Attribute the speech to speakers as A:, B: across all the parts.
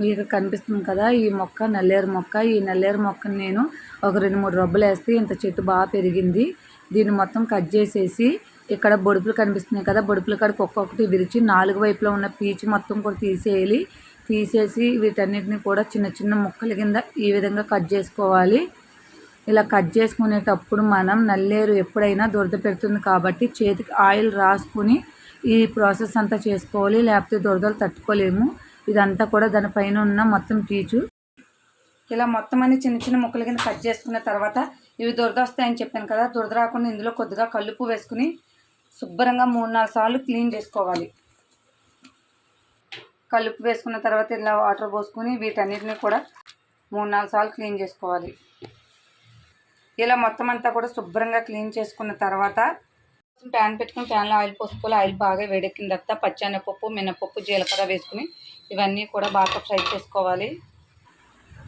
A: మీకు కనిపిస్తుంది కదా, ఈ మొక్క నల్లేరు మొక్క. ఈ నల్లేరు మొక్కను నేను ఒక 2-3 రబ్బులు వేస్తే ఇంత చెట్టు బాగా పెరిగింది. దీన్ని మొత్తం కట్ చేసేసి ఇక్కడ బొడుపులు కనిపిస్తున్నాయి కదా, బొడుపుల కాడికి ఒక్కొక్కటి విరిచి 4 వైపులో ఉన్న పీచు మొత్తం కూడా తీసేయాలి. తీసేసి వీటన్నిటిని కూడా చిన్న చిన్న ముక్కల కింద ఈ విధంగా కట్ చేసుకోవాలి. ఇలా కట్ చేసుకునేటప్పుడు మనం నల్లేరు ఎప్పుడైనా దురద పెడుతుంది కాబట్టి చేతికి ఆయిల్ రాసుకుని ఈ ప్రాసెస్ అంతా చేసుకోవాలి, లేకపోతే దురదలు తట్టుకోలేము. ఇదంతా కూడా దానిపైన ఉన్న మొత్తం పీచు. ఇలా మొత్తం అన్ని చిన్న చిన్న ముక్కల కింద కట్ చేసుకున్న తర్వాత ఇవి దురద వస్తాయని చెప్పాను కదా, దురద రాకుండా ఇందులో కొద్దిగా కల్లుప్పు వేసుకుని శుభ్రంగా 3-4 సార్లు క్లీన్ చేసుకోవాలి. కల్లుప్పు వేసుకున్న తర్వాత ఇలా వాటర్ పోసుకొని వీటన్నిటిని కూడా 3-4 సార్లు క్లీన్ చేసుకోవాలి. ఇలా మొత్తం అంతా కూడా శుభ్రంగా క్లీన్ చేసుకున్న తర్వాత ప్యాన్ పెట్టుకుని ప్యాన్లో ఆయిల్ పోసుకోవాలి. ఆయిల్ బాగా వేడెక్కిన తర్వాత పచ్చెనగపప్పు, మినపప్పు, జీలకర్ర వేసుకుని ఇవన్నీ కూడా బాగా ఫ్రై చేసుకోవాలి.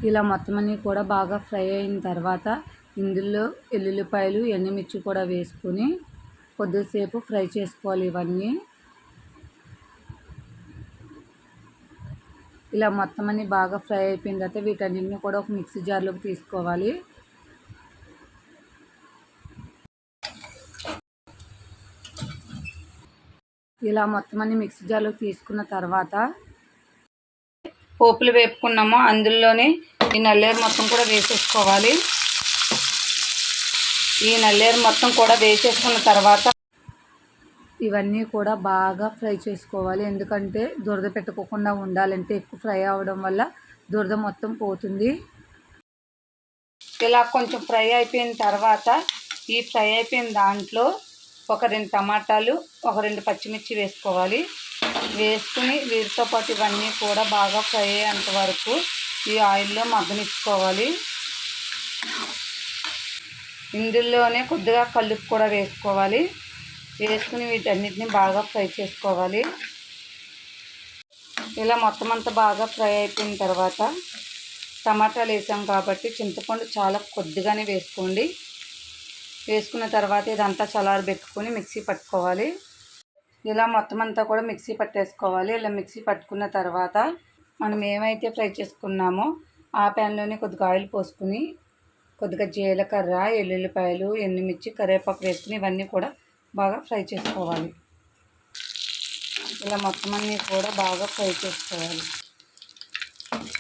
A: ఇలా మొత్తం అన్నీ కూడా బాగా ఫ్రై అయిన తర్వాత ఇందులో ఎల్లుల్లిపాయలు, ఎండుమిర్చి కూడా వేసుకుని కొద్దిసేపు ఫ్రై చేసుకోవాలి. ఇవన్నీ ఇలా మొత్తం అన్నీ బాగా ఫ్రై అయిపోయిన తర్వాత వీటన్నిటిని కూడా ఒక మిక్సీ జార్లోకి తీసుకోవాలి. ఇలా మొత్తం అన్ని మిక్సీ జార్లోకి తీసుకున్న తర్వాత పోపులు వేపుకున్నాము అందులోనే ఈ నల్లేరు మొత్తం కూడా వేసేసుకోవాలి. ఈ నల్లేరు మొత్తం కూడా వేసేసుకున్న తర్వాత ఇవన్నీ కూడా బాగా ఫ్రై చేసుకోవాలి. ఎందుకంటే దురద పెట్టుకోకుండా ఉండాలంటే ఎక్కువ ఫ్రై అవ్వడం వల్ల దురద మొత్తం పోతుంది. ఇలా కొంచెం ఫ్రై అయిపోయిన తర్వాత ఈ ఫ్రై అయిపోయిన దాంట్లో ఒక 2 టమాటాలు, ఒక 2 పచ్చిమిర్చి వేసుకోవాలి. వేసుకుని వీటితో పాటు ఇవన్నీ కూడా బాగా ఫ్రై అయ్యేంత వరకు ఈ ఆయిల్లో మగ్గనిచ్చుకోవాలి. ఇందులోనే కొద్దిగా కల్లుప్పు కూడా వేసుకోవాలి. వేసుకుని వీటన్నిటిని బాగా ఫ్రై చేసుకోవాలి. ఇలా మొత్తం అంతా బాగా ఫ్రై అయిపోయిన తర్వాత టమాటాలు వేసాం కాబట్టి చింతపండు చాలా కొద్దిగానే వేసుకోండి. వేసుకున్న తర్వాత ఇదంతా చల్లారబెట్టుకొని మిక్సీ పట్టుకోవాలి. ఇలా మొత్తం అంతా కూడా మిక్సీ పట్టేసుకోవాలి. ఇలా మిక్సీ పట్టుకున్న తర్వాత మనం ఏమైతే ఫ్రై చేసుకున్నామో ఆ ప్యాన్లోనే కొద్దిగా ఆయిల్ పోసుకుని కొద్దిగా జీలకర్ర, ఎల్లుల్లిపాయలు, ఎండుమిర్చి, కరివేపాకు వేసుకుని ఇవన్నీ కూడా బాగా ఫ్రై చేసుకోవాలి. ఇలా మొత్తం అన్నీ కూడా బాగా ఫ్రై చేసుకోవాలి.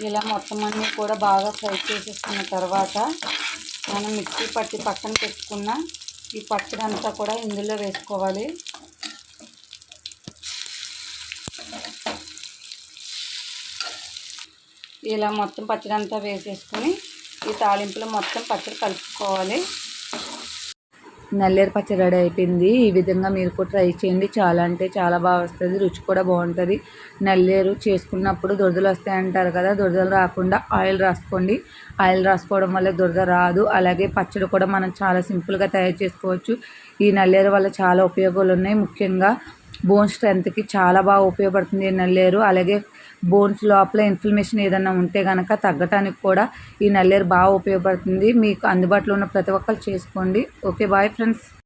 A: ఇలా మొత్తం అన్నీ కూడా బాగా ఫ్రై చేసేసుకున్న తర్వాత మనం మిక్సీ పట్టి పక్కన పెట్టుకున్న ఈ పచ్చడి అంతా కూడా ఇందులో వేసుకోవాలి. ఇలా మొత్తం పచ్చడి అంతా వేసేసుకొని ఈ తాలింపులో మొత్తం పచ్చడి కలుపుకోవాలి. నల్లేరు పచ్చడి రెడీ అయిపోయింది. ఈ విధంగా మీరు కూడా ట్రై చేయండి. చాలా అంటే చాలా బాగా వస్తుంది, రుచి కూడా బాగుంటుంది. నల్లేరు చేసుకున్నప్పుడు దురదలు వస్తాయంటారు కదా, దురదలు రాకుండా ఆయిల్ రాసుకోండి. ఆయిల్ రాసుకోవడం వల్ల దురద రాదు. అలాగే పచ్చడి కూడా మనం చాలా సింపుల్గా తయారు చేసుకోవచ్చు. ఈ నల్లేరు వల్ల చాలా ఉపయోగాలు ఉన్నాయి. ముఖ్యంగా బోన్ స్ట్రెంత్కి చాలా బాగా ఉపయోగపడుతుంది ఈ నల్లేరు. అలాగే బోన్స్ లోపల ఇన్ఫ్లమేషన్ ఏదైనా ఉంటే కనుక తగ్గటానికి కూడా ఈ నల్లేరు బాగా ఉపయోగపడుతుంది. మీకు అందుబాటులో ఉన్న ప్రతి ఒక్కరు చేసుకోండి. Okay, bye friends.